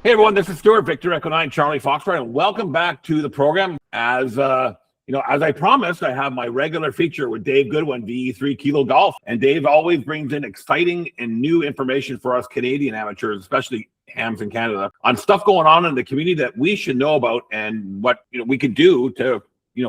Hey everyone, this is Stuart, Victor Echo 9, Charlie Foxtrot, and welcome back to the program. As as I promised, I have my regular feature with Dave Goodwin, VE3 Kilo Golf, and Dave always brings in exciting and new information for us Canadian amateurs, especially hams in Canada, on stuff going on in the community that we should know about and what we could do to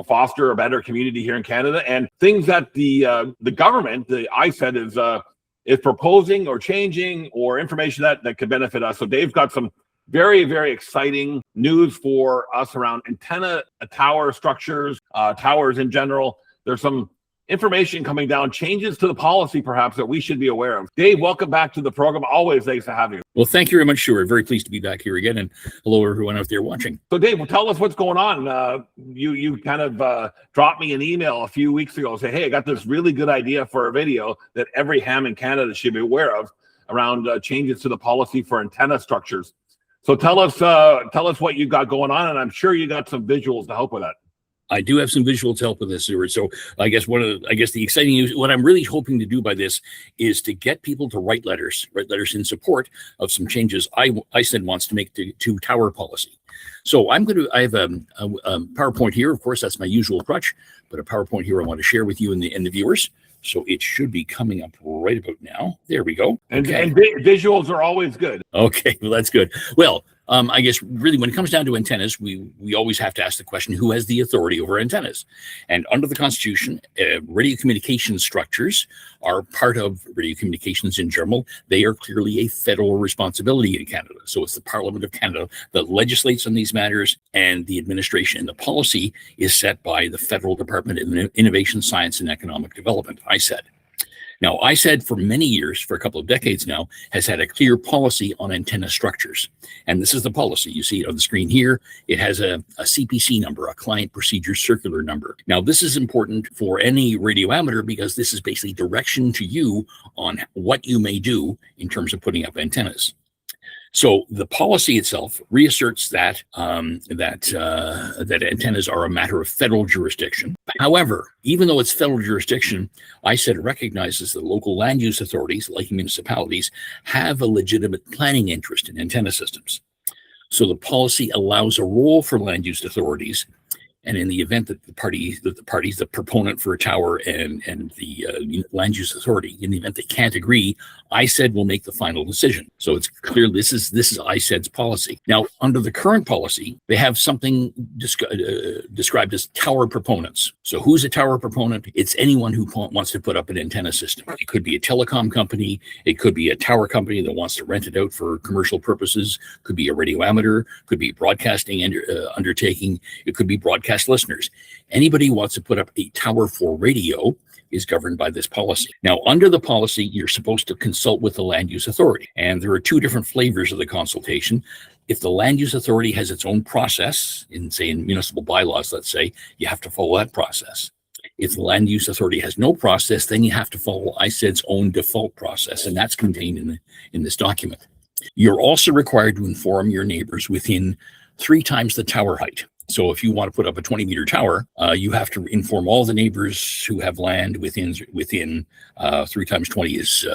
foster a better community here in Canada, and things that the government, the ISED, is proposing or changing, or information that could benefit us. So Dave's got some very, very exciting news for us around antenna tower structures, towers in general. There's some information coming down, changes to the policy perhaps that we should be aware of. Dave, welcome back to the program. Always nice to have you. Well, thank you very much, Stuart. Very pleased to be back here again, and hello everyone out there watching. So Dave, well, tell us what's going on. You kind of dropped me an email a few weeks ago, say, hey, I got this really good idea for a video that every ham in Canada should be aware of around changes to the policy for antenna structures. So tell us what you got going on, and I'm sure you got some visuals to help with that. I do have some visuals to help with this, Stuart. So I guess the exciting news, what I'm really hoping to do by this is to get people to write letters in support of some changes ISED wants to make to tower policy. So I have a PowerPoint here. Of course, that's my usual crutch, but a PowerPoint here I want to share with you and the viewers. So it should be coming up right about now. There we go. Okay. And visuals are always good. Okay, well, that's good. Well, I guess really when it comes down to antennas, we always have to ask the question, who has the authority over antennas? And under the Constitution, radio communication structures are part of radio communications in general. They are clearly a federal responsibility in Canada. So it's the Parliament of Canada that legislates on these matters, and the administration and the policy is set by the Federal Department of Innovation, Science and Economic Development, ISED. Now, ISED for many years, for a couple of decades now, has had a clear policy on antenna structures. And this is the policy. You see it on the screen here. It has a CPC number, a Client Procedure Circular number. Now, this is important for any radio amateur because this is basically direction to you on what you may do in terms of putting up antennas. So the policy itself reasserts that antennas are a matter of federal jurisdiction. However, even though it's federal jurisdiction, ISED recognizes that local land use authorities, like municipalities, have a legitimate planning interest in antenna systems. So the policy allows a role for land use authorities, and in the event that the proponent for a tower and the land use authority, in the event they can't agree, ISED will make the final decision. So it's clear this is ISED's policy. Now, under the current policy, they have something described as tower proponents. So who's a tower proponent? It's anyone who wants to put up an antenna system. It could be a telecom company. It could be a tower company that wants to rent it out for commercial purposes. Could be a radio amateur. Could be a broadcasting undertaking. It could be broadcast listeners. Anybody who wants to put up a tower for radio is governed by this policy. Now, under the policy, you're supposed to consult with the land use authority. And there are two different flavors of the consultation. If the land use authority has its own process, in municipal bylaws, let's say, you have to follow that process. If the land use authority has no process, then you have to follow ISED's own default process, and that's contained in this document. You're also required to inform your neighbors within 3 times the tower height. So if you want to put up a 20-meter tower, you have to inform all the neighbors who have land within 3 times 20 is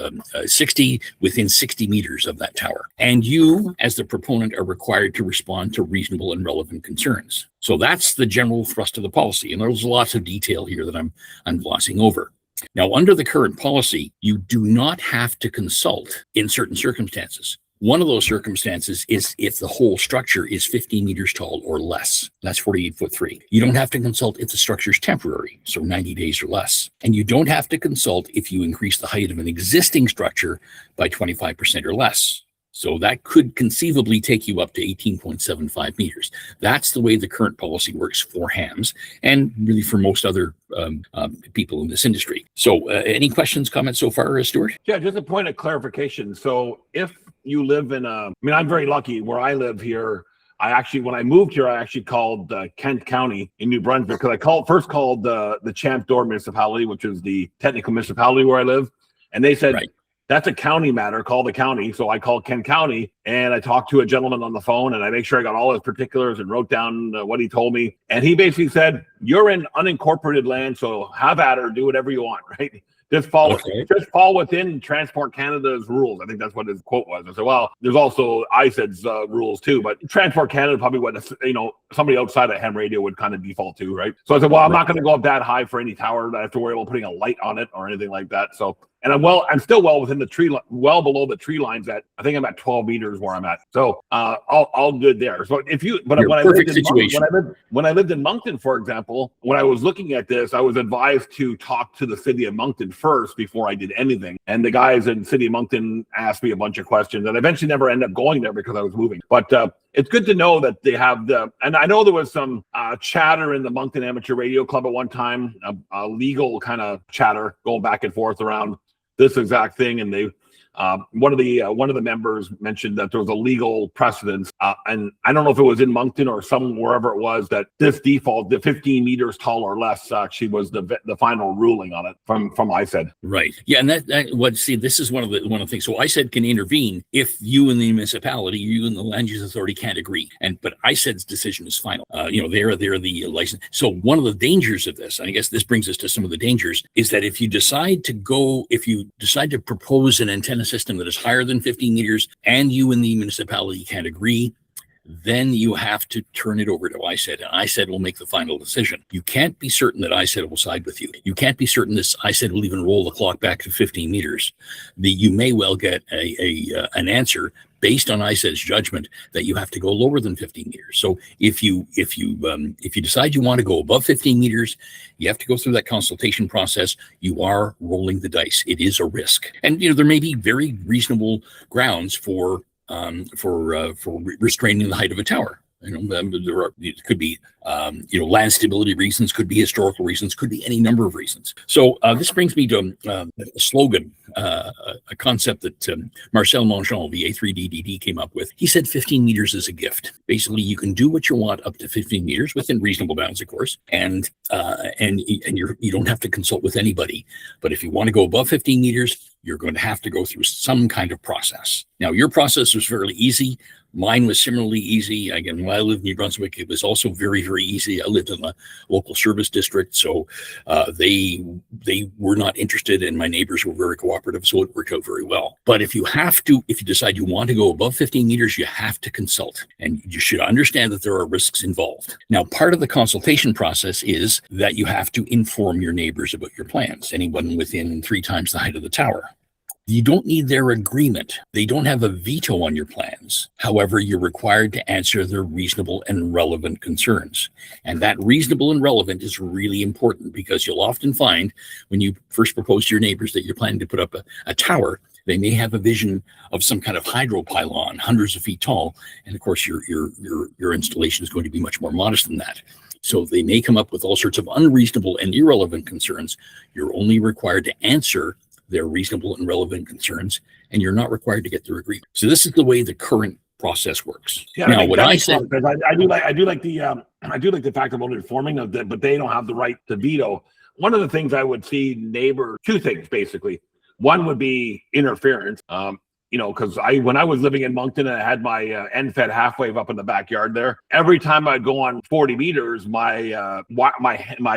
60, within 60 meters of that tower. And you, as the proponent, are required to respond to reasonable and relevant concerns. So that's the general thrust of the policy. And there's lots of detail here that I'm glossing over. Now, under the current policy, you do not have to consult in certain circumstances. One of those circumstances is if the whole structure is 15 meters tall or less. That's 48'3". You don't have to consult if the structure is temporary, so 90 days or less. And you don't have to consult if you increase the height of an existing structure by 25% or less. So that could conceivably take you up to 18.75 meters. That's the way the current policy works for hams and really for most other people in this industry. So any questions, comments so far, Stuart? Yeah, just a point of clarification. So if you live in I'm very lucky where I live here. When I moved here, I actually called Kent County in New Brunswick because I first called the Champ Door municipality, which is the technical municipality where I live. And they said, right, that's a county matter, call the county. So I called Kent County and I talked to a gentleman on the phone and I made sure I got all his particulars and wrote down what he told me. And he basically said, you're in unincorporated land, so have at her, do whatever you want, right? just fall within Transport Canada's rules. I think that's what his quote was. I said, well, there's also ISED's rules too, but Transport Canada probably what somebody outside of ham radio would kind of default to, right? So I said, well, I'm not going to go up that high for any tower that I have to worry about putting a light on it or anything like that. So. And I'm still well within the tree, well below the tree lines. I think I'm at 12 meters where I'm at. So all good there. So when I lived in Moncton, for example, when I was looking at this, I was advised to talk to the city of Moncton first before I did anything. And the guys in city of Moncton asked me a bunch of questions, and I eventually never ended up going there because I was moving. But it's good to know that they have and I know there was some chatter in the Moncton Amateur Radio Club at one time, a legal kind of chatter going back and forth around this exact thing, and they one of the members mentioned that there was a legal precedence, and I don't know if it was in Moncton or wherever it was, that this default, the 15 meters tall or less, actually was the final ruling on it from ISED. Right. Yeah, and this is one of the things. So ISED can intervene if you and the municipality, you and the land use authority can't agree, but ISED's decision is final. They're the license. So one of the dangers of this, and I guess this brings us to some of the dangers, is that if you decide to propose an antenna system that is higher than 15 meters and you and the municipality can't agree, then you have to turn it over to ISED, and ISED will make the final decision. You can't be certain that ISED will side with you. You can't be certain that ISED will even roll the clock back to 15 meters. You may well get an answer based on ISED's judgment that you have to go lower than 15 meters. So if you decide you want to go above 15 meters, you have to go through that consultation process. You are rolling the dice. It is a risk, and there may be very reasonable grounds for restraining the height of a tower. It could be land stability reasons, could be historical reasons, could be any number of reasons. So this brings me to a slogan, a concept that Marcel Mongeon, the A3DDD, came up with. He said 15 meters is a gift. Basically, you can do what you want up to 15 meters within reasonable bounds, of course, and you don't have to consult with anybody. But if you want to go above 15 meters, you're going to have to go through some kind of process. Now, your process was fairly easy. Mine was similarly easy. Again, when I lived in New Brunswick, it was also very, very easy. I lived in a local service district, so they were not interested, and my neighbors were very cooperative, so it worked out very well. But if you decide you want to go above 15 meters, you have to consult, and you should understand that there are risks involved. Now, part of the consultation process is that you have to inform your neighbors about your plans, anyone within 3 times the height of the tower. You don't need their agreement. They don't have a veto on your plans. However, you're required to answer their reasonable and relevant concerns. And that reasonable and relevant is really important, because you'll often find when you first propose to your neighbors that you're planning to put up a tower, they may have a vision of some kind of hydro pylon, hundreds of feet tall. And of course, your installation is going to be much more modest than that. So they may come up with all sorts of unreasonable and irrelevant concerns. You're only required to answer their reasonable and relevant concerns, and you're not required to get their agreement. So this is the way the current process works. Yeah, now, what I said, I do like the fact about informing of that, but they don't have the right to veto. One of the things I would see two things basically. One would be interference. Because when I was living in Moncton and I had my end-fed half wave up in the backyard there, every time I'd go on 40 meters, my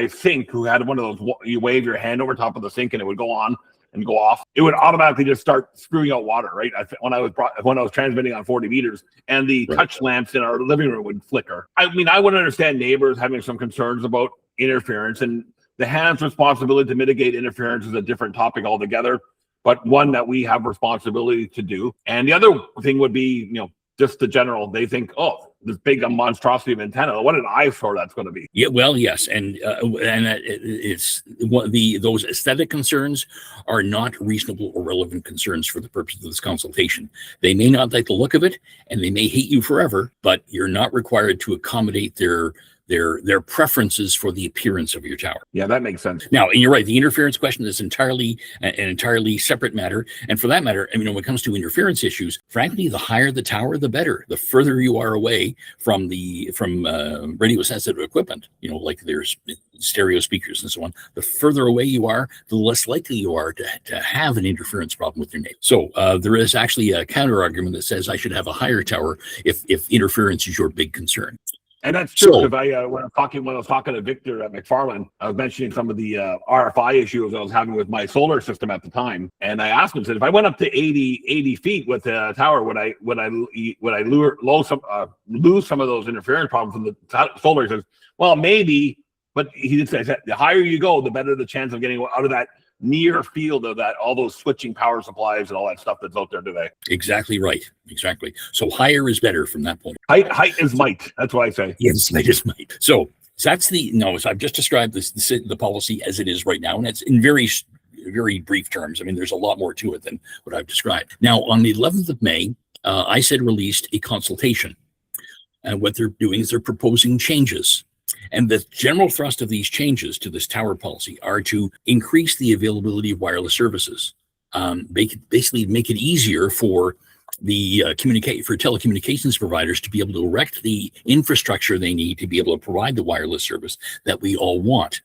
sink, who had one of those, you wave your hand over top of the sink and it would go on and go off, it would automatically just start screwing out water, right? When I was transmitting on 40 meters, and the touch lamps in our living room would flicker. I mean, I would understand neighbors having some concerns about interference, and the hand's responsibility to mitigate interference is a different topic altogether, but one that we have responsibility to do. And the other thing would be, just the general, they think, oh, this big monstrosity of antenna, what an eyesore that's going to be. Yeah, well, yes, and it's those aesthetic concerns are not reasonable or relevant concerns for the purpose of this consultation. They may not like the look of it, and they may hate you forever, but you're not required to accommodate their preferences for the appearance of your tower. Yeah, that makes sense. Now, and you're right, the interference question is an entirely separate matter. And for that matter, when it comes to interference issues, frankly, the higher the tower, the better. The further you are away from radio sensitive equipment, like there's stereo speakers and so on, the further away you are, the less likely you are to have an interference problem with your neighbor. So there is actually a counter argument that says I should have a higher tower if interference is your big concern. And that's true, So, because when I was talking to Victor at McFarland, I was mentioning some of the RFI issues I was having with my solar system at the time, and I asked him, said, if I went up to 80 feet with the tower, would I lose some of those interference problems from the solar? He says, well, maybe, but he did say the higher you go, the better the chance of getting out of that near field of that, all those switching power supplies and all that stuff that's out there today. exactly right. Exactly. So higher is better from that point. Height is might. That's what I say. Yes, height is might. So that's so I've just described the policy as it is right now, and it's in very, very brief terms. I mean, there's a lot more to it than what I've described. Now, on the 11th of May, ISED released a consultation, and what they're doing is they're proposing changes. And the general thrust of these changes to this tower policy are to increase the availability of wireless services, basically make it easier for the telecommunications providers to be able to erect the infrastructure they need to be able to provide the wireless service that we all want.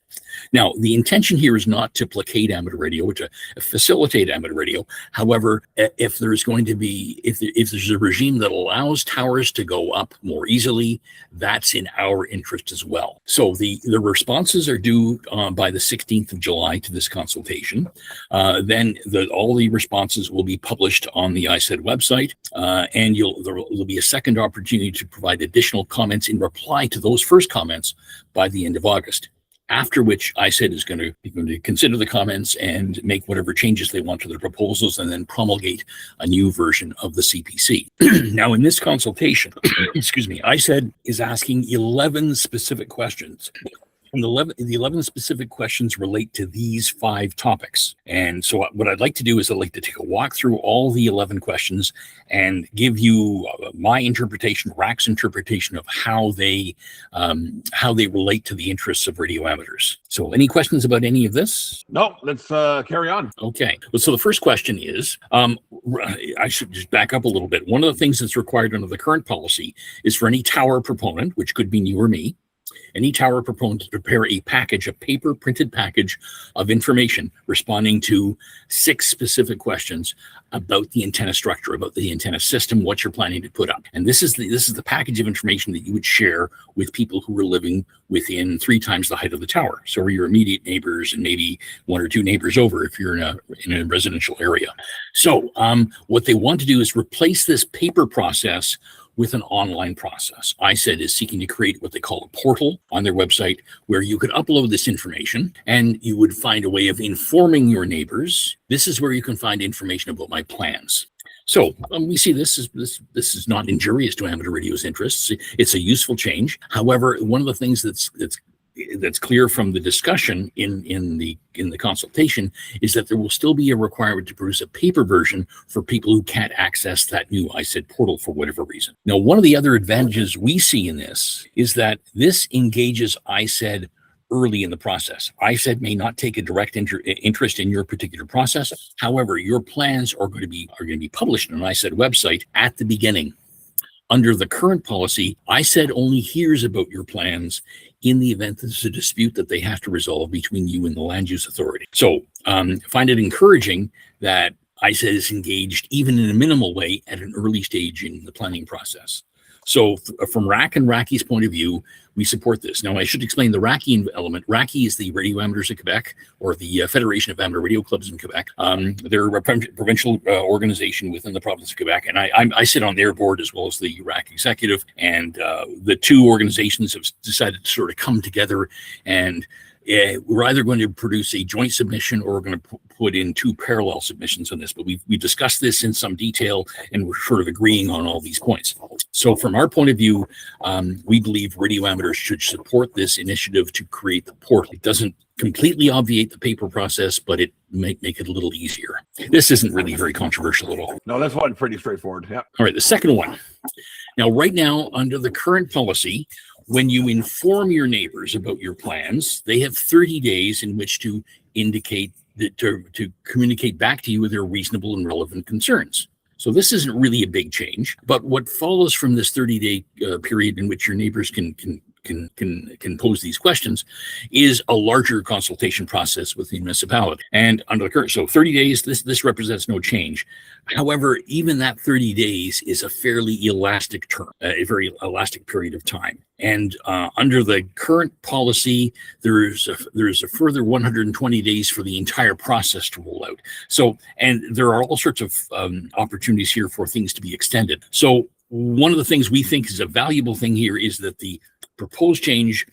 Now, the intention here is not to placate amateur radio, or to facilitate amateur radio. However, if there's a regime that allows towers to go up more easily, that's in our interest as well. So the responses are due by the 16th of July to this consultation. Then all the responses will be published on the ISED website, and there'll be a second opportunity to provide additional comments in reply to those first comments by the end of August. After which ISED is going to consider the comments and make whatever changes they want to their proposals, and then promulgate a new version of the CPC. Now, in this consultation, ISED is asking 11 specific questions. And the 11 specific questions relate to these 5 topics. And so what I'd like to do is I'd like to take a walk through all the 11 questions and give you my interpretation, RAC's interpretation of how they relate to the interests of radio amateurs. So any questions about any of this? No, let's carry on. Okay. Well, so the first question is, I should just back up a little bit. One of the things that's required under the current policy is for any tower proponent, which could be you or me, any tower proponent to prepare a paper printed package of information responding to 6 specific questions about the antenna structure, about the antenna system, what you're planning to put up. And this is the package of information that you would share with people who are living within 3 times the height of the tower. So your immediate neighbors and maybe 1 or 2 neighbors over if you're in a residential area. So what they want to do is replace this paper process with an online process. ISED is seeking to create what they call a portal on their website where you could upload this information and you would find a way of informing your neighbors. This is where you can find information about my plans. So we see this is not injurious to amateur radio's interests. It's a useful change. However, one of the things that's clear from the discussion in the consultation is that there will still be a requirement to produce a paper version for people who can't access that new ISED portal for whatever reason. Now, one of the other advantages we see in this is that this engages ISED early in the process. ISED may not take a direct interest in your particular process. However, your plans are going to be published on an ISED website at the beginning. Under the current policy, ISED only hears about your plans in the event there's a dispute that they have to resolve between you and the land use authority. So find it encouraging that ISED is engaged even in a minimal way at an early stage in the planning process. So from RAC and RACI's point of view, we support this. Now, I should explain the RACI element. RACI is the Radio Amateurs of Quebec, or the Federation of Amateur Radio Clubs in Quebec. They're a provincial organization within the province of Quebec, and I sit on their board as well as the RAC executive. And the 2 organizations have decided to sort of come together, and we're either going to produce a joint submission or we're going to put in 2 parallel submissions on this. But we've discussed this in some detail, and we're sort of agreeing on all these points. So from our point of view, we believe radio amateurs should support this initiative to create the portal. It doesn't completely obviate the paper process, but it might make it a little easier. This isn't really very controversial at all. No, that's one pretty straightforward. Yeah. All right, the second one. Now, right now, under the current policy, when you inform your neighbors about your plans, they have 30 days in which to indicate that to communicate back to you with their reasonable and relevant concerns. So this isn't really a big change, but what follows from this 30-day period in which your neighbors can can pose these questions is a larger consultation process with the municipality. And under the current, so 30 days, this represents no change. However, even that 30 days is a fairly elastic term, a very elastic period of time. And under the current policy, there's a further 120 days for the entire process to roll out. So, and there are all sorts of opportunities here for things to be extended. So one of the things we think is a valuable thing here is that the proposed change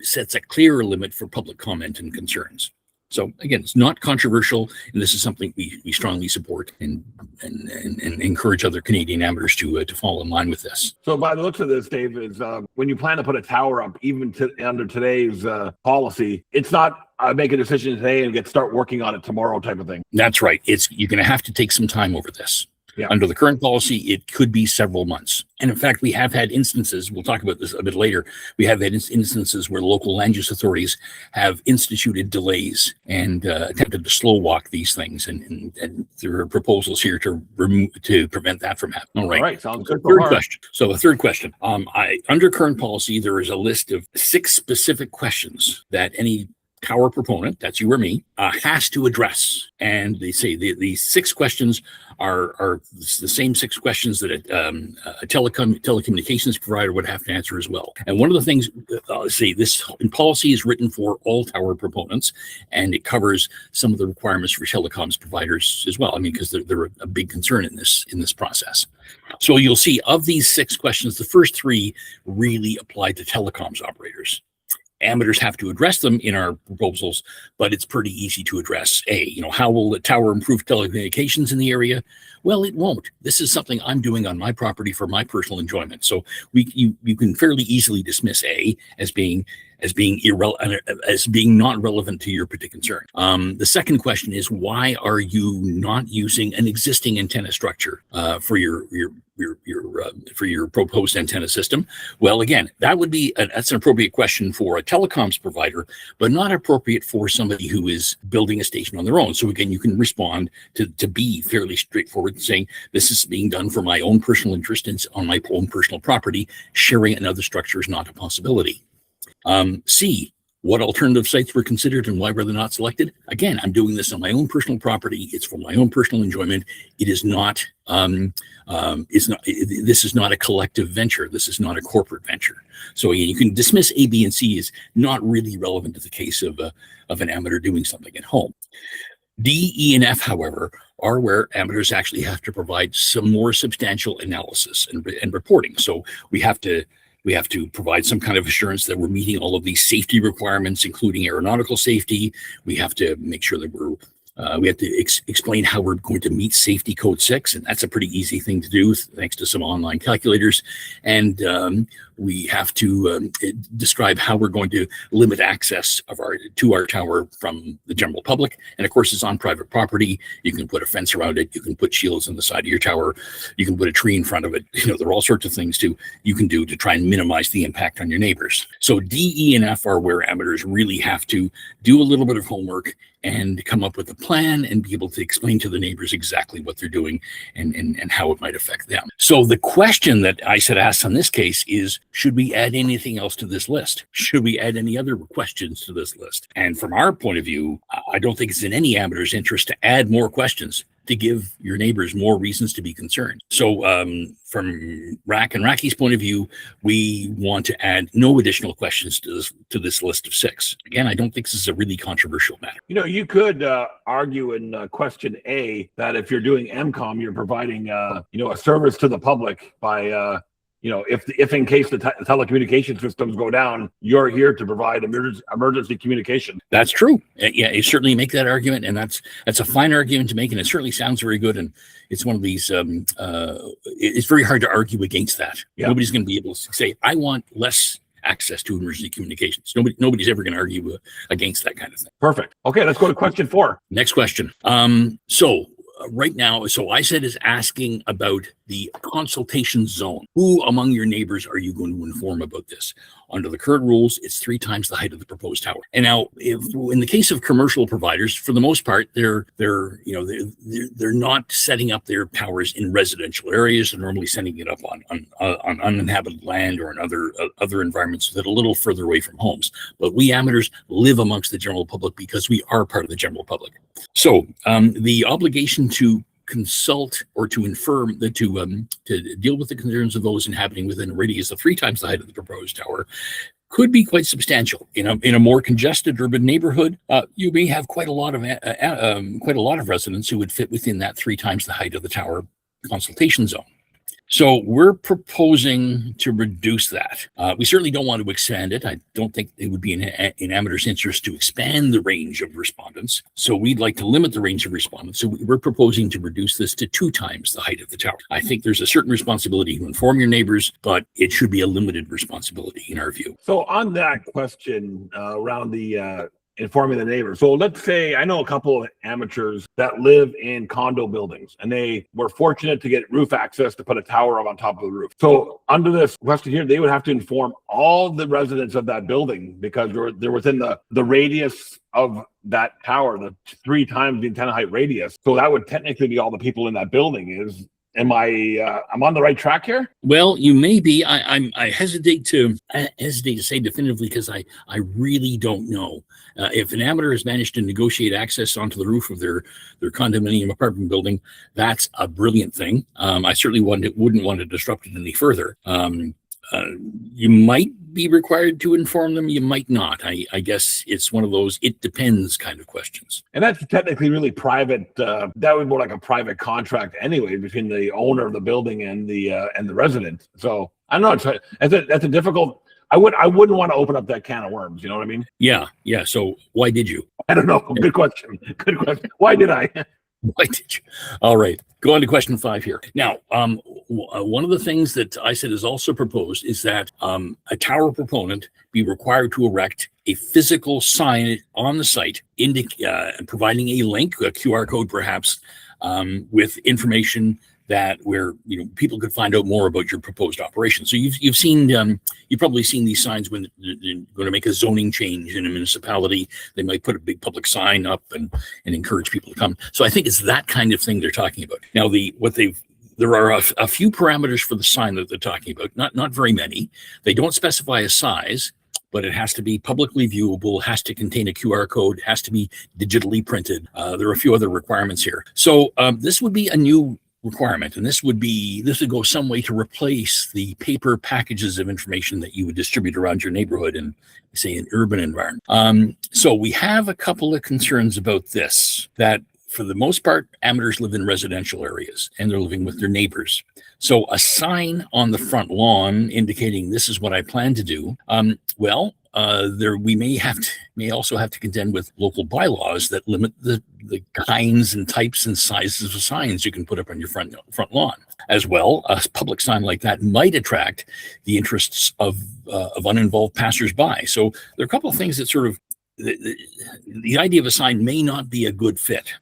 sets a clearer limit for public comment and concerns. So again, it's not controversial, and this is something we strongly support and encourage other Canadian amateurs to fall in line with this. So by the looks of this, Dave, is when you plan to put a tower up, even under today's policy, it's not make a decision today and start working on it tomorrow type of thing. That's right. You're going to have to take some time over this. Yeah. Under the current policy, it could be several months. And in fact, we have had instances, we'll talk about this a bit later, we have had instances where local land use authorities have instituted delays and attempted to slow walk these things. And there are proposals here to prevent that from happening. All right. Sounds good. Third question. So a third question. Under current policy, there is a list of 6 specific questions that any tower proponent, that's you or me, has to address. And they say the 6 questions are the same 6 questions that a telecommunications provider would have to answer as well. And one of the things, this in policy is written for all tower proponents, and it covers some of the requirements for telecoms providers as well. I mean, because they're a big concern in this process. So you'll see of these 6 questions, the first 3 really apply to telecoms operators. Amateurs have to address them in our proposals, but it's pretty easy to address. How will the tower improve telecommunications in the area? Well, it won't. This is something I'm doing on my property for my personal enjoyment. So you can fairly easily dismiss A as being irrelevant, as being not relevant to your particular concern. The second question is, why are you not using an existing antenna structure for your proposed antenna system? Well, again, that's an appropriate question for a telecoms provider, but not appropriate for somebody who is building a station on their own. So again, you can respond to be fairly straightforward, saying this is being done for my own personal interest and on my own personal property. Sharing another structure is not a possibility. C, what alternative sites were considered and why were they not selected? Again, I'm doing this on my own personal property. It's for my own personal enjoyment. It is not, this is not a collective venture. This is not a corporate venture. So again, you can dismiss A, B, and C as not really relevant to the case of an amateur doing something at home. D, E, and F, however, are where amateurs actually have to provide some more substantial analysis and reporting. So we have to provide some kind of assurance that we're meeting all of these safety requirements, including aeronautical safety. We have to make sure that we have to explain how we're going to meet safety code 6, and that's a pretty easy thing to do thanks to some online calculators. And we have to describe how we're going to limit access to our tower from the general public. And of course, it's on private property. You can put a fence around it. You can put shields on the side of your tower. You can put a tree in front of it. There are all sorts of things you can do to try and minimize the impact on your neighbors. So D, E, and F are where amateurs really have to do a little bit of homework and come up with a plan and be able to explain to the neighbors exactly what they're doing and how it might affect them. So the question that ISED asks on this case is, should we add anything else to this list? Should we add any other questions to this list? And from our point of view, I don't think it's in any amateur's interest to add more questions to give your neighbors more reasons to be concerned. So from RAC and RACI's point of view, we want to add no additional questions to this list of 6. Again, I don't think this is a really controversial matter. You could argue in question A that if you're doing MCOM, you're providing a service to the public by if in case the telecommunication systems go down, you're here to provide emergency communication. That's true. Yeah, you certainly make that argument, and that's a fine argument to make, and it certainly sounds very good. And it's one of these. It's very hard to argue against that. Yeah. Nobody's going to be able to say, "I want less access to emergency communications." Nobody's ever going to argue against that kind of thing. Perfect. Okay, let's go to question 4. Next question. Right now, ISED is asking about the consultation zone. Who among your neighbors are you going to inform about this? Under the current rules, it's 3 times the height of the proposed tower. And now, in the case of commercial providers, for the most part, they're not setting up their towers in residential areas. They're normally setting it up on uninhabited land or in other environments that are a little further away from homes. But we amateurs live amongst the general public because we are part of the general public. So the obligation to consult or to infirm that to deal with the concerns of those inhabiting within a radius of 3 times the height of the proposed tower could be quite substantial. In a more congested urban neighborhood, you may have quite a lot of residents who would fit within that 3 times the height of the tower consultation zone. So we're proposing to reduce that. We certainly don't want to expand it. I don't think it would be in amateurs' interest to expand the range of respondents. So we'd like to limit the range of respondents. So we're proposing to reduce this to 2 times the height of the tower. I think there's a certain responsibility to inform your neighbors, but it should be a limited responsibility in our view. So on that question around the informing the neighbors. So let's say I know a couple of amateurs that live in condo buildings, and they were fortunate to get roof access to put a tower up on top of the roof. So under this question here, they would have to inform all the residents of that building because they're within the radius of that tower, the 3 times the antenna height radius. So that would technically be all the people in that building. I'm on the right track here? Well, you may be. I hesitate to say definitively because I really don't know. If an amateur has managed to negotiate access onto the roof of their condominium apartment building, that's a brilliant thing. I certainly wouldn't want to disrupt it any further. You might be required to inform them. You might not. I guess it's one of those it depends kind of questions. And that's technically really private. That would be more like a private contract anyway between the owner of the building and the resident. So I don't know. That's a difficult. I wouldn't want to open up that can of worms. You know what I mean? Yeah. So why did you? I don't know. Good question. Why did I? Why did you? All right. Go on to question 5 here. Now, one of the things that ISED has also proposed is that a tower proponent be required to erect a physical sign on the site, providing a link, a QR code perhaps, with information that where people could find out more about your proposed operation. So you've probably seen these signs when they're going to make a zoning change in a municipality. They might put a big public sign up and encourage people to come. So I think it's that kind of thing they're talking about. Now there are a few parameters for the sign that they're talking about. Not very many. They don't specify a size, but it has to be publicly viewable, has to contain a QR code, has to be digitally printed. There are a few other requirements here. So this would be a new requirement, and this would go some way to replace the paper packages of information that you would distribute around your neighborhood in, say, an urban environment. So we have a couple of concerns about this, that for the most part, amateurs live in residential areas and they're living with their neighbors. So a sign on the front lawn indicating this is what I plan to do, we may also have to contend with local bylaws that limit the kinds and types and sizes of signs you can put up on your front lawn. As well, a public sign like that might attract the interests of uninvolved passersby. So there are a couple of things that sort of the idea of a sign may not be a good fit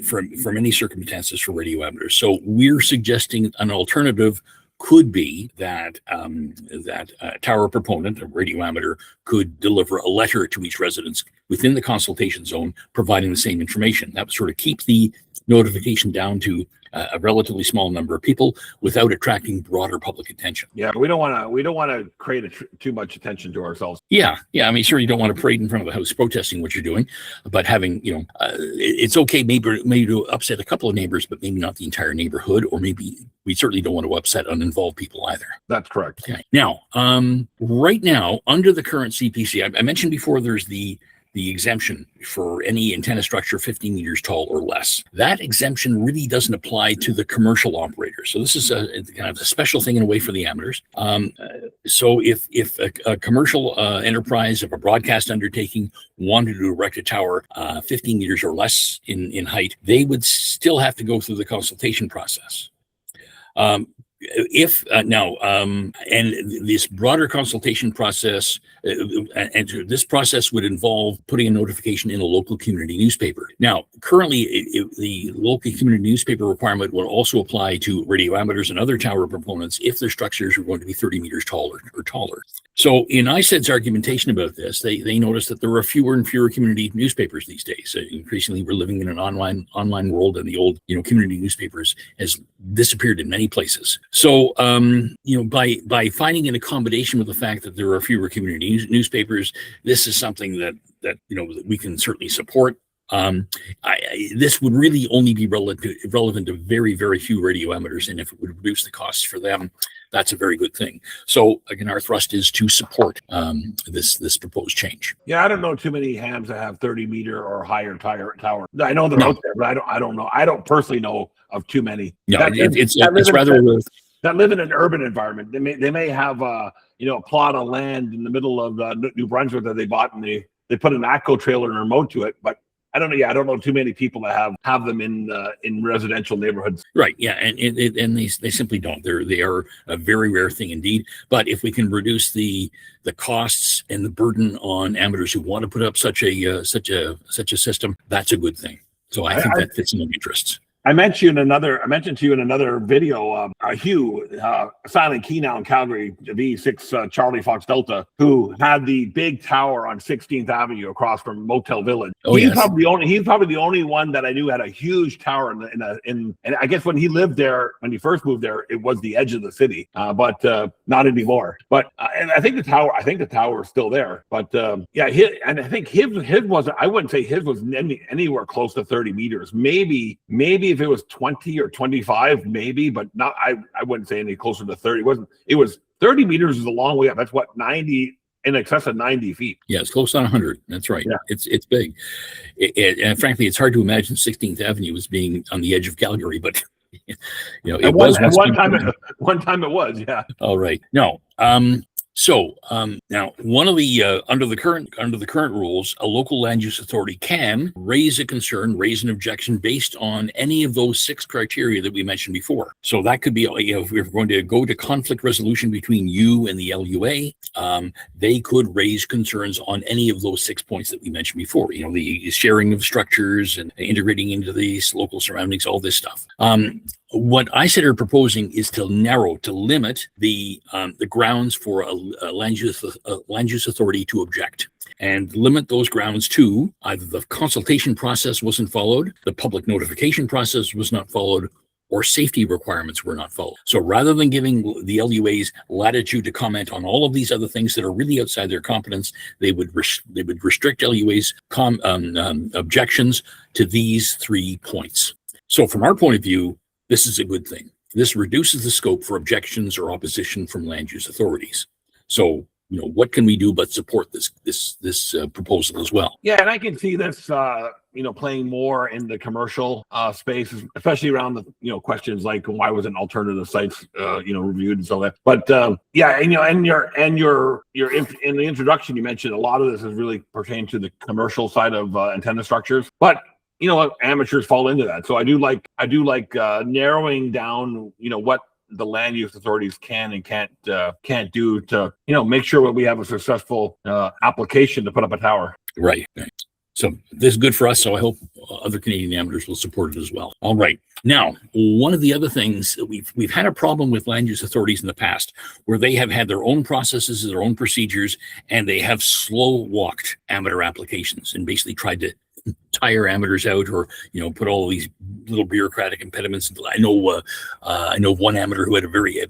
for many circumstances for radio amateurs. So we're suggesting an alternative could be that a tower proponent, a radio amateur, could deliver a letter to each residence within the consultation zone, providing the same information. That would sort of keep the notification down to a relatively small number of people without attracting broader public attention. Yeah, we don't want to create too much attention to ourselves. Yeah. I mean, sure, you don't want to parade in front of the house protesting what you're doing, but having, it's okay maybe to upset a couple of neighbors, but maybe not the entire neighborhood, or maybe we certainly don't want to upset uninvolved people either. That's correct. Okay. Now, right now, under the current CPC, I mentioned before there's the exemption for any antenna structure 50 meters tall or less. That exemption really doesn't apply to the commercial operators. So this is a kind of a special thing in a way for the amateurs. So if a commercial enterprise of a broadcast undertaking wanted to erect a tower 15 meters or less in height, they would still have to go through the consultation process. if and this broader consultation process, and this process would involve putting a notification in a local community newspaper. Now, currently, the local community newspaper requirement will also apply to radio amateurs and other tower proponents if their structures are going to be 30 meters taller or taller. So in ISED's argumentation about this, they noticed that there are fewer and fewer community newspapers these days. Increasingly, we're living in an online world, and the old community newspapers has disappeared in many places. So by finding an accommodation with the fact that there are fewer community newspapers, this is something that we can certainly support. This would really only be relevant to very, very few radio amateurs, and if it would reduce the costs for them, that's a very good thing. So again, our thrust is to support this proposed change. Yeah, I don't know too many hams that have 30-meter or higher tower. I know they're out there, but I don't know. I don't personally know of too many. No, it's rather that live in an urban environment. They may have a plot of land in the middle of New Brunswick that they bought, and they put an ATCO trailer and a remote to it, but I don't know. Yeah, I don't know too many people that have them in residential neighborhoods. Right. Yeah, and they simply don't. They are a very rare thing indeed. But if we can reduce the costs and the burden on amateurs who want to put up such a system, that's a good thing. So I think that fits in their interests. I mentioned to you in another video, Hugh, Silent Key now in Calgary, V6 Charlie Fox Delta, who had the big tower on 16th Avenue across from Motel Village. He's probably the only one that I knew had a huge tower and I guess when he lived there, when he first moved there, it was the edge of the city, but not anymore. But and I think the tower is still there. But and I think his wasn't. I wouldn't say his was anywhere close to 30 meters. Maybe if it was 20 or 25, maybe, but not. I wouldn't say any closer to 30. It was 30 meters is a long way up. That's what 90 in excess of 90 feet. Yeah, it's close on 100. That's right. Yeah. It's big. And frankly, it's hard to imagine 16th Avenue as being on the edge of Calgary, but it was. One time it was. Yeah. All right. No. So now, one of the under the current rules, a local land use authority can raise an objection based on any of those 6 criteria that we mentioned before. So that could be, if we're going to go to conflict resolution between you and the LUA, they could raise concerns on any of those 6 points that we mentioned before. The sharing of structures and integrating into these local surroundings, all this stuff. What ISED are proposing is to limit the grounds for a land use authority to object, and limit those grounds to either the consultation process wasn't followed, the public notification process was not followed, or safety requirements were not followed. So rather than giving the LUAs latitude to comment on all of these other things that are really outside their competence, they would restrict LUAs objections to these 3 points. So from our point of view, this is a good thing. This reduces the scope for objections or opposition from land use authorities. So, what can we do but support this proposal as well? Yeah, and I can see this, playing more in the commercial space, especially around the, questions like why wasn't alternative sites, reviewed and so that. But yeah, in the introduction, you mentioned a lot of this is really pertaining to the commercial side of antenna structures, but amateurs fall into that. So I do like narrowing down, what the land use authorities can and can't do to, make sure that we have a successful application to put up a tower. Right. So this is good for us. So I hope other Canadian amateurs will support it as well. All right. Now, one of the other things that we've had a problem with land use authorities in the past, where they have had their own processes, their own procedures, and they have slow walked amateur applications and basically tried to tire amateurs out, or put all these little bureaucratic impediments. I know one amateur who had a very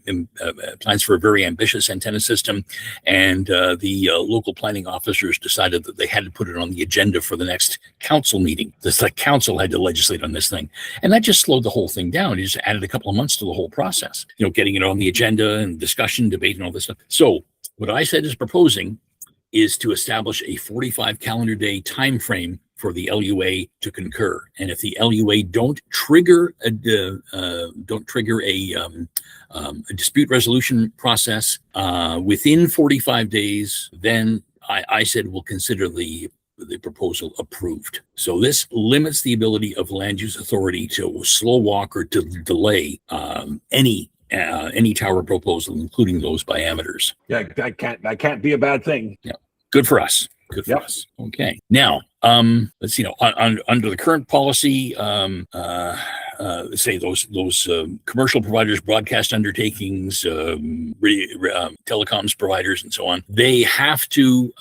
plans for a very ambitious antenna system, and the local planning officers decided that they had to put it on the agenda for the next council meeting. The council had to legislate on this thing, and that just slowed the whole thing down. It just added a couple of months to the whole process. Getting it on the agenda and discussion, debate, and all this stuff. So what ISED is proposing is to establish a 45 calendar day time frame for the LUA to concur, and if the LUA don't trigger a dispute resolution process within 45 days, then ISED will consider the proposal approved. So this limits the ability of land use authority to slow walk or to delay any any tower proposal, including those by amateurs. Yeah, that can't be a bad thing. Yeah, good for us. Good for us. Okay. Now, let's see. Under the current policy, let's say those commercial providers, broadcast undertakings, telecoms providers, and so on, they have to.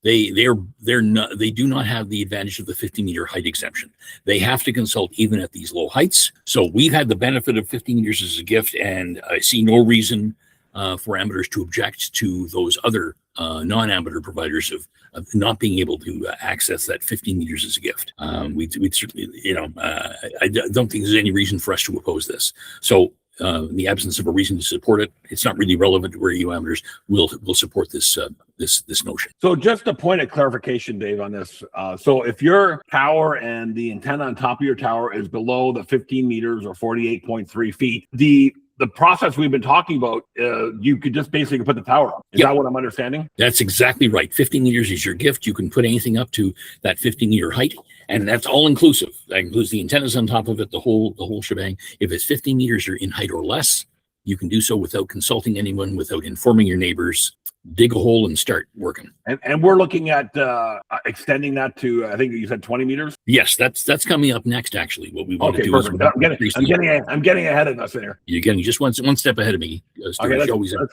They do not have the advantage of the 50-meter height exemption. They have to consult even at these low heights. So we've had the benefit of 50 meters as a gift, and I see no reason for amateurs to object to those other non-amateur providers of not being able to access that 50 meters as a gift. We'd certainly, I don't think there's any reason for us to oppose this. So in the absence of a reason to support it, it's not really relevant to where you amateurs will support this notion. So just a point of clarification, Dave, on this. So if your tower and the antenna on top of your tower is below the 15 meters or 48.3 feet, the process we've been talking about, you could just basically put the tower up. Is that what I'm understanding? That's exactly right. 50 meters is your gift. You can put anything up to that 50-meter height, and that's all inclusive. That includes the antennas on top of it, the whole shebang. If it's 50 meters or in height or less, you can do so without consulting anyone, without informing your neighbors. Dig a hole and start working. And we're looking at extending that to, I think you said 20 meters. Yes, that's coming up next. Actually, what we want to do perfect. is I'm getting ahead of us there. You're getting just one step ahead of me. Okay,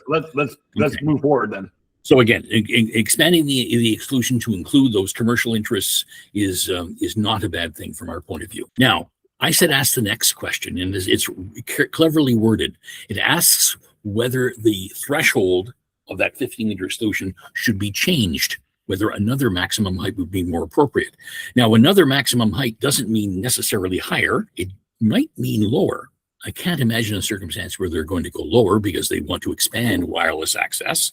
let's move forward then. So again, expanding the exclusion to include those commercial interests is not a bad thing from our point of view. Now, ISED asks the next question, and it's cleverly worded. It asks whether the threshold of that 50-meter exclusion should be changed, whether another maximum height would be more appropriate. Now, another maximum height doesn't mean necessarily higher. It might mean lower. I can't imagine a circumstance where they're going to go lower because they want to expand wireless access.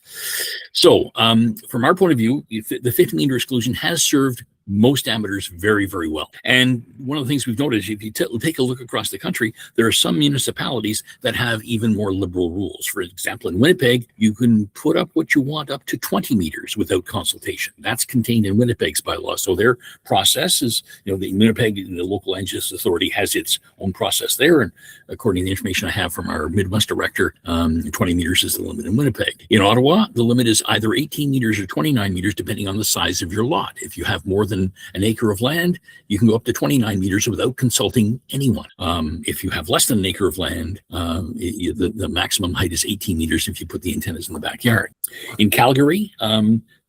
So from our point of view, the 50-meter exclusion has served most amateurs very, very well. And one of the things we've noticed, if you take a look across the country, there are some municipalities that have even more liberal rules. For example, in Winnipeg, you can put up what you want up to 20 meters without consultation. That's contained in Winnipeg's bylaw. So their process is, the Winnipeg, the local land use authority has its own process there. And according to the information I have from our Midwest director, 20 meters is the limit in Winnipeg. In Ottawa, the limit is either 18 meters or 29 meters, depending on the size of your lot. If you have more than an acre of land, you can go up to 29 meters without consulting anyone. If you have less than an acre of land, the maximum height is 18 meters if you put the antennas in the backyard. In Calgary,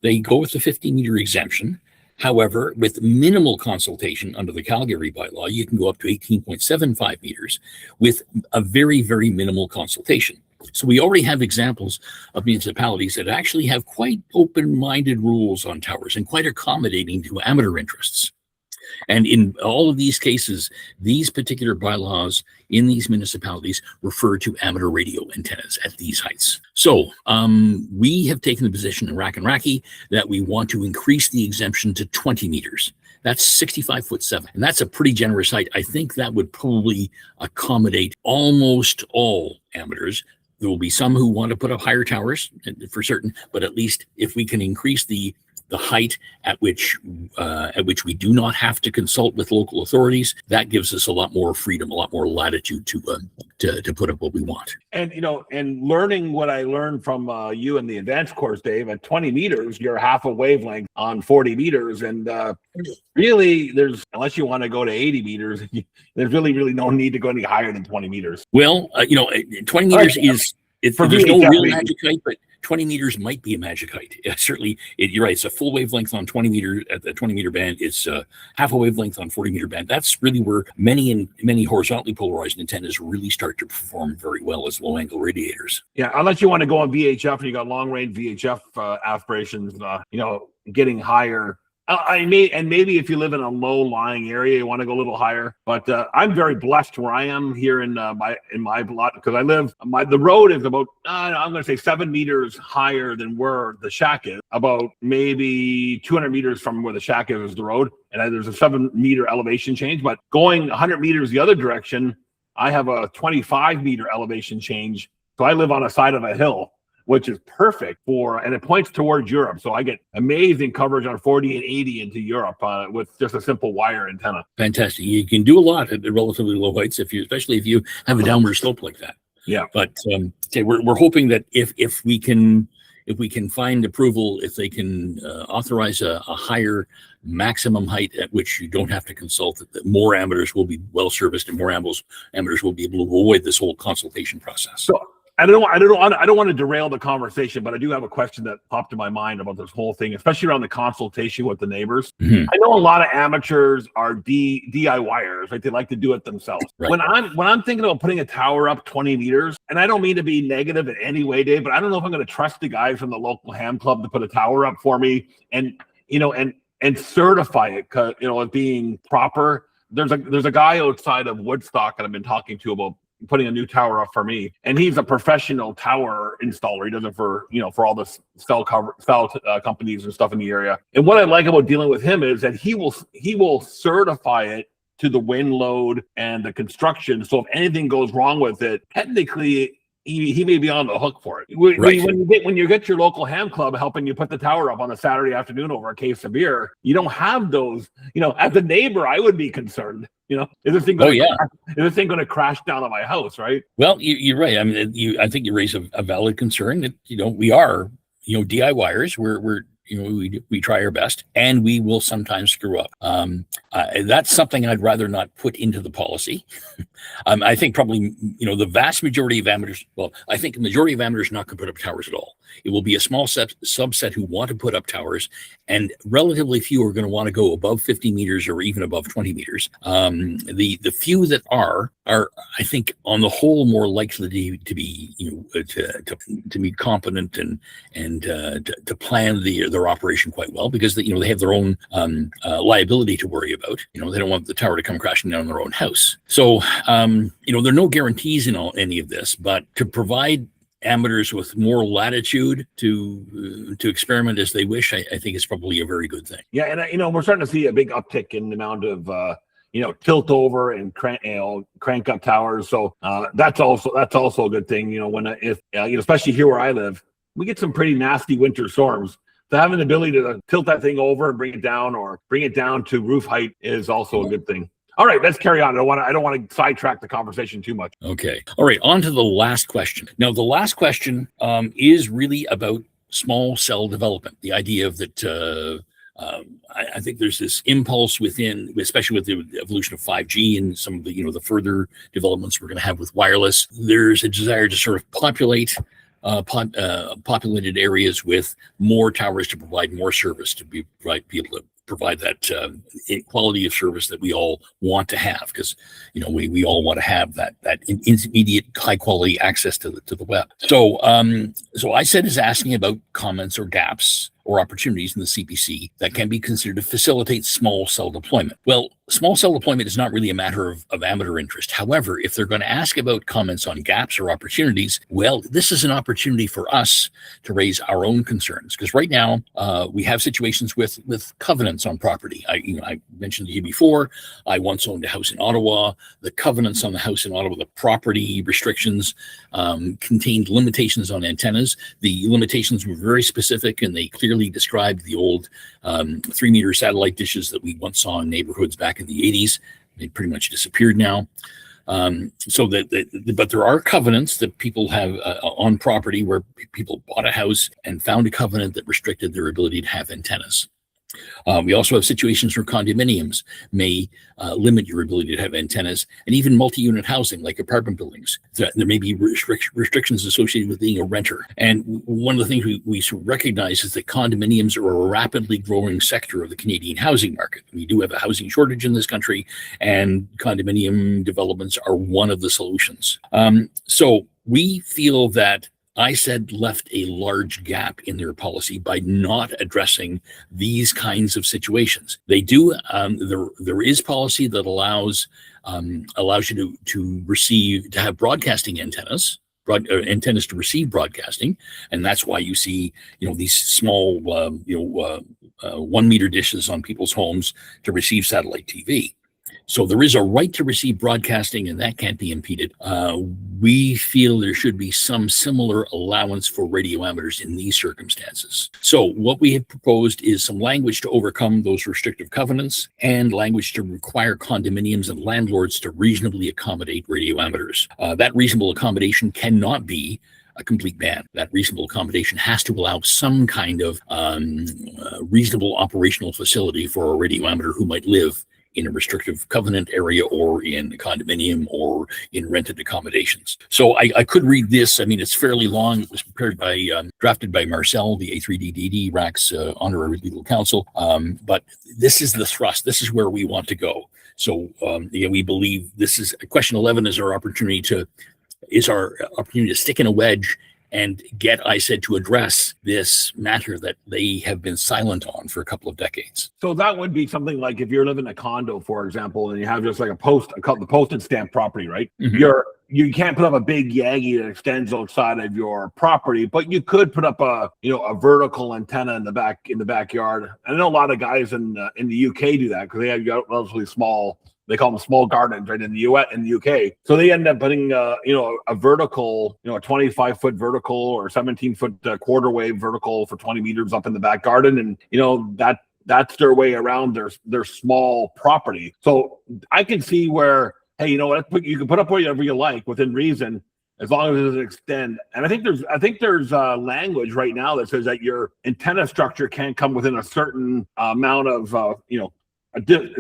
they go with the 50-meter exemption. However, with minimal consultation under the Calgary bylaw, you can go up to 18.75 meters with a very, very minimal consultation. So we already have examples of municipalities that actually have quite open-minded rules on towers and quite accommodating to amateur interests. And in all of these cases, these particular bylaws in these municipalities refer to amateur radio antennas at these heights. So we have taken the position in Rack-and-Racky that we want to increase the exemption to 20 meters. That's 65'7", and that's a pretty generous height. I think that would probably accommodate almost all amateurs. There will be some who want to put up higher towers for certain, but at least if we can increase the height at which we do not have to consult with local authorities, that gives us a lot more freedom, a lot more latitude to put up what we want. And and learning what I learned from you in the advanced course, Dave, at 20 meters, you're half a wavelength on 40 meters, and really, unless you want to go to 80 meters, there's really no need to go any higher than 20 meters. Well, 20 meters there's no real magic height, but 20 meters might be a magic height. Certainly, you're right. It's a full wavelength on 20 meters at the 20-meter band. It's half a wavelength on 40-meter band. That's really where many horizontally polarized antennas really start to perform very well as low-angle radiators. Yeah, unless you want to go on VHF and you got long-range VHF aspirations, getting higher. Maybe if you live in a low-lying area, you want to go a little higher. But I'm very blessed where I am here in my lot, because the road is about I'm going to say 7 meters higher than where the shack is. About maybe 200 meters from where the shack is the road, and there's a 7-meter elevation change. But going 100 meters the other direction, I have a 25-meter elevation change. So I live on a side of a hill, which is perfect and it points towards Europe. So I get amazing coverage on 40 and 80 into Europe with just a simple wire antenna. Fantastic. You can do a lot at relatively low heights, especially if you have a downward slope like that. Yeah. But okay, we're hoping that if we can find approval, if they can authorize a higher maximum height at which you don't have to consult, that more amateurs will be well serviced and more amateurs will be able to avoid this whole consultation process. So I don't want to derail the conversation, but I do have a question that popped in my mind about this whole thing, especially around the consultation with the neighbors. Mhm. I know a lot of amateurs are DIYers, right? They like to do it themselves. Right. When I'm thinking about putting a tower up 20 meters, and I don't mean to be negative in any way, Dave, but I don't know if I'm going to trust the guys from the local ham club to put a tower up for me and certify it, as being proper. There's a guy outside of Woodstock that I've been talking to about putting a new tower up for me, and he's a professional tower installer. He does it for all the cell companies and stuff in the area. And what I like about dealing with him is that he will certify it to the wind load and the construction. So if anything goes wrong with it, technically he may be on the hook for it. Right. When you get your local ham club helping you put the tower up on a Saturday afternoon over a case of beer, you don't have those. As a neighbor, I would be concerned. Is this thing going to crash down on my house, right? Well, you're right. I mean, I think you raise a valid concern that we are DIYers. We try our best, and we will sometimes screw up. That's something I'd rather not put into the policy. I think probably the vast majority of amateurs. Well, I think the majority of amateurs are not going to put up towers at all. It will be a small subset who want to put up towers, and relatively few are going to want to go above 50 meters or even above 20 meters. The few that are I think on the whole more likely to be to be competent and to plan their operation quite well, because they have their own liability to worry about. They don't want the tower to come crashing down on their own house. So there are no guarantees in any of this, but to provide amateurs with more latitude to experiment as they wish, I think is probably a very good thing. Yeah, and we're starting to see a big uptick in the amount of tilt over and crank up towers. So that's also a good thing. Especially here where I live, we get some pretty nasty winter storms. So having the ability to tilt that thing over and bring it down, or bring it down to roof height, is also a good thing. All right, let's carry on. I don't want to sidetrack the conversation too much. Okay. All right, on to the last question. Now, the last question is really about small cell development. The idea of that I think there's this impulse within, especially with the evolution of 5G and some of the the further developments we're going to have with wireless. There's a desire to sort of populate populated areas with more towers to provide more service, to be able to provide that quality of service that we all want to have, because we all want to have that immediate high quality access to the web. So ISED is asking about comments or gaps or opportunities in the CPC that can be considered to facilitate small cell deployment. Well, small cell deployment is not really a matter of amateur interest. However, if they're going to ask about comments on gaps or opportunities, well, this is an opportunity for us to raise our own concerns, because right now we have situations with covenants on property. I mentioned to you before, I once owned a house in Ottawa. The covenants on the house in Ottawa, the property restrictions, contained limitations on antennas. The limitations were very specific, and they clearly described the old 3-meter satellite dishes that we once saw in neighborhoods back in the 80s. They pretty much disappeared now. But there are covenants that people have on property where people bought a house and found a covenant that restricted their ability to have antennas. We also have situations where condominiums may limit your ability to have antennas, and even multi-unit housing like apartment buildings. There may be restrictions associated with being a renter. And one of the things we recognize is that condominiums are a rapidly growing sector of the Canadian housing market. We do have a housing shortage in this country, and condominium developments are one of the solutions. So we feel that ISED left a large gap in their policy by not addressing these kinds of situations. They do. There is policy that allows you to have broadcasting antennas. Antennas to receive broadcasting, and that's why you see these small 1 meter dishes on people's homes to receive satellite TV. So there is a right to receive broadcasting, and that can't be impeded. We feel there should be some similar allowance for radio amateurs in these circumstances. So what we have proposed is some language to overcome those restrictive covenants and language to require condominiums and landlords to reasonably accommodate radio amateurs. That reasonable accommodation cannot be a complete ban. That reasonable accommodation has to allow some kind of reasonable operational facility for a radio amateur who might live in a restrictive covenant area or in a condominium or in rented accommodations. So I could read this. I mean, it's fairly long. It was drafted by Marcel, the A3DDD, RAC's honorary legal counsel. But this is the thrust. This is where we want to go. So we believe this is question 11 is our opportunity to stick in a wedge and get ISED to address this matter that they have been silent on for a couple of decades. So that would be something like if you're living in a condo, for example, and you have just like the postage stamp property, right? Mm-hmm. You can't put up a big Yagi that extends outside of your property, but you could put up a vertical antenna in the backyard. I know a lot of guys in the UK do that because they have relatively small. They call them small gardens, right, in the UK. So they end up putting, a vertical, a 25-foot vertical or 17-foot quarter wave vertical for 20 meters up in the back garden, and that's their way around their small property. So I can see where, hey, you can put up whatever you like within reason, as long as it doesn't extend. And I think there's language right now that says that your antenna structure can't come within a certain amount of a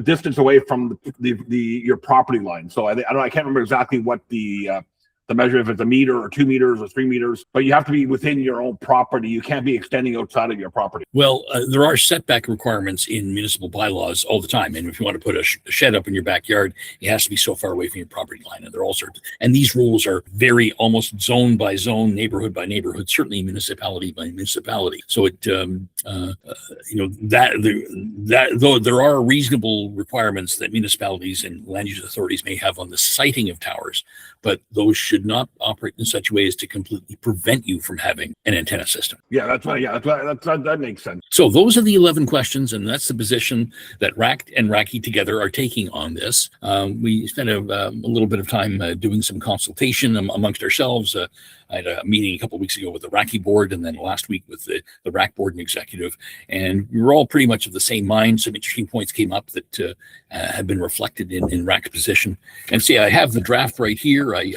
distance away from your property line. So I can't remember exactly what the measure, if it's a meter or 2 meters or 3 meters, but you have to be within your own property. You can't be extending outside of your property. Well, there are setback requirements in municipal bylaws all the time. And if you want to put a shed up in your backyard, it has to be so far away from your property line. And there are all sorts. And these rules are very almost zone by zone, neighborhood by neighborhood, certainly municipality by municipality. So it, though there are reasonable requirements that municipalities and land use authorities may have on the siting of towers, but those should not operate in such ways to completely prevent you from having an antenna system. Yeah, that makes sense. So those are the 11 questions, and that's the position that RAC and RACI together are taking on this. We spent a little bit of time doing some consultation amongst ourselves. I had a meeting a couple of weeks ago with the RACI board, and then last week with the RAC board and executive, and we were all pretty much of the same mind. Some interesting points came up that have been reflected in RAC's position. And see, I have the draft right here. I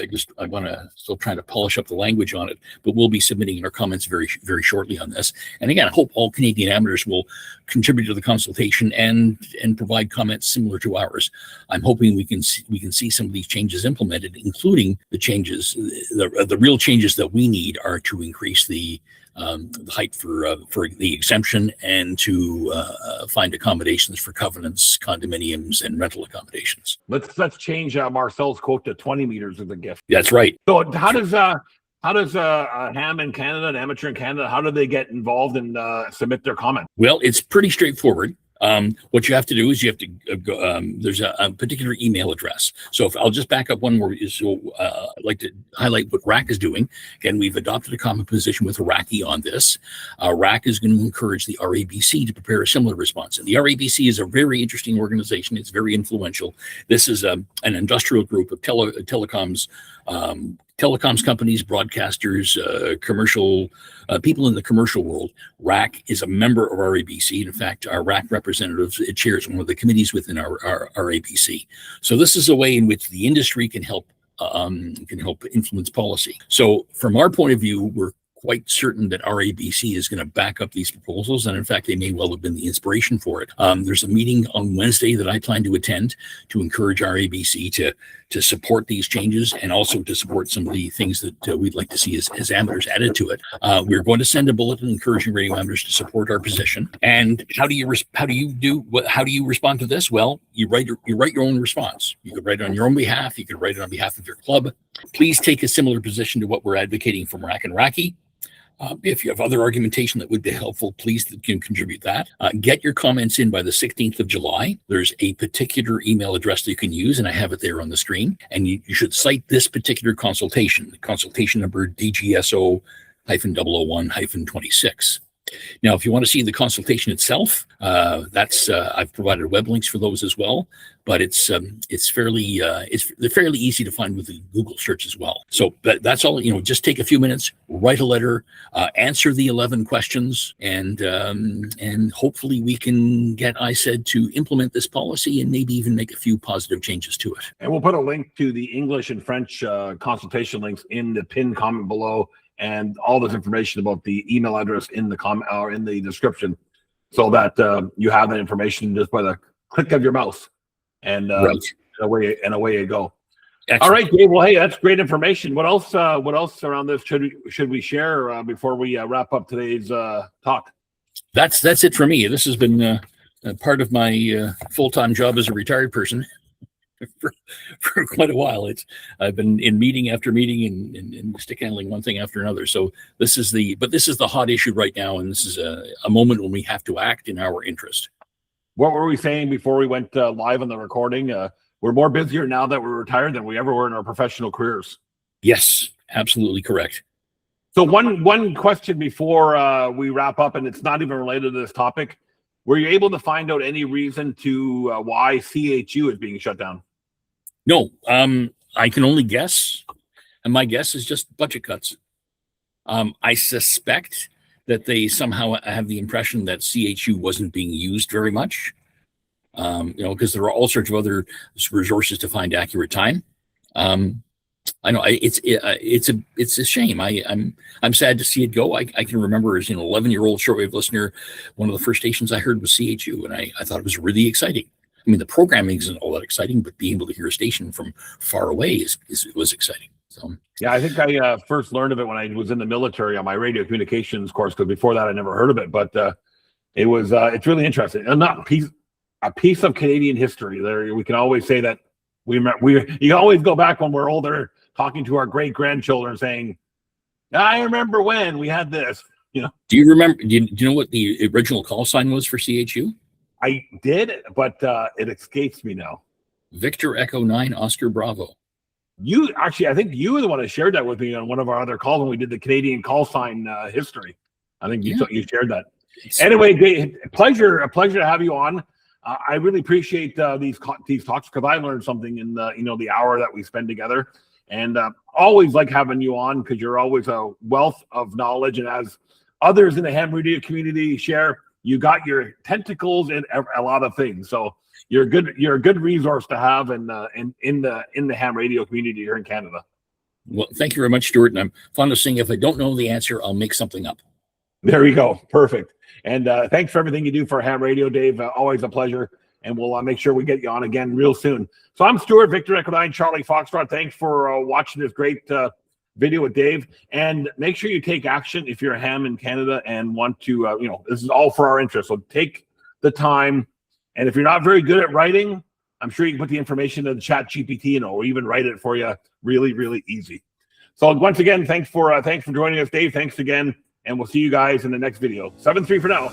want to still trying to polish up the language on it, but we'll be submitting our comments very, very shortly on this. And again, I hope all Canadian amateurs will contribute to the consultation and provide comments similar to ours. I'm hoping we can see some of these changes implemented, including the changes, the real changes that we need are to increase the height for the exemption and to find accommodations for covenants, condominiums, and rental accommodations. Let's change Marcel's quote to 20 meters as a gift. That's right. So how does a ham in Canada, an amateur in Canada, how do they get involved and submit their comment? Well, it's pretty straightforward. What you have to do is you have to go, there's a particular email address. So if I'll just back up one more, I'd like to highlight what RAC is doing. Again, we've adopted a common position with RACI on this. RAC is going to encourage the RABC to prepare a similar response. And the RABC is a very interesting organization. It's very influential. This is an industrial group of telecoms companies, broadcasters, commercial people in the commercial world. RAC is a member of RABC. In fact, our RAC representative chairs one of the committees within our RABC. So this is a way in which the industry can help influence policy. So from our point of view, we're quite certain that RABC is going to back up these proposals, and in fact, they may well have been the inspiration for it. There's a meeting on Wednesday that I plan to attend to encourage RABC to support these changes and also to support some of the things that we'd like to see as amateurs added to it. We're going to send a bulletin encouraging radio amateurs to support our position. And how do you respond to this? Well, you write your own response. You could write it on your own behalf. You could write it on behalf of your club. Please take a similar position to what we're advocating from RAC and RACI. If you have other argumentation that would be helpful, please contribute that. Get your comments in by the 16th of July. There's a particular email address that you can use, and I have it there on the screen. And you should cite this particular consultation, the consultation number DGSO-001-26. Now, if you want to see the consultation itself, I've provided web links for those as well. but it's fairly easy to find with the Google search as well. So that's all. Just take a few minutes, write a letter, answer the 11 questions, and hopefully we can get ISED to implement this policy and maybe even make a few positive changes to it. And we'll put a link to the English and French consultation links in the pinned comment below, and all this information about the email address in the comment or in the description, so that you have that information just by the click of your mouse. And Right. away you go. Excellent. All right, Dave. Well, hey, that's great information. What else around this should we share before we wrap up today's talk? That's it for me. This has been a part of my full-time job as a retired person for quite a while. I've been in meeting after meeting and stick handling one thing after another. So this is the hot issue right now, and this is a moment when we have to act in our interest. What were we saying before we went live on the recording? We're more busier now that we're retired than we ever were in our professional careers. Yes, absolutely correct. So one question before we wrap up, and it's not even related to this topic. Were you able to find out any reason to why CHU is being shut down? No, I can only guess, and my guess is just budget cuts. I suspect that they somehow have the impression that CHU wasn't being used very much, because there are all sorts of other resources to find accurate time. I know it's a shame. I'm sad to see it go. I can remember as an 11-year-old shortwave listener, one of the first stations I heard was CHU, and I thought it was really exciting. I mean, the programming isn't all that exciting, but being able to hear a station from far away was exciting. So yeah, I think I first learned of it when I was in the military on my radio communications course, because before that I never heard of it. But it's really interesting, and not a piece of Canadian history. There, we can always say that you can always go back when we're older, talking to our great grandchildren, saying, "I remember when we had this." Do you remember? Do you know what the original call sign was for CHU? I did, but it escapes me now. Victor Echo 9 Oscar Bravo. I think you were the one that shared that with me on one of our other calls when we did the Canadian call sign history. I think you shared that. Anyway, Dave, a pleasure to have you on. I really appreciate these talks, because I learned something in the hour that we spend together, and always like having you on, because you're always a wealth of knowledge, and as others in the ham radio community share, you got your tentacles in a lot of things. So you're a good resource to have in the ham radio community here in Canada. Well, thank you very much, Stuart. And I'm fond of saying, if I don't know the answer, I'll make something up. There you go. Perfect. And thanks for everything you do for ham radio, Dave. Always a pleasure. And we'll make sure we get you on again real soon. So I'm Stuart, Victor Echo 9, Charlie Foxtrot. Thanks for watching this great video with Dave. And make sure you take action if you're a ham in Canada and want to, this is all for our interest. So take the time. And if you're not very good at writing, I'm sure you can put the information in the chat GPT or even write it for you really, really easy. So once again, thanks for joining us, Dave. Thanks again. And we'll see you guys in the next video. 7-3 for now.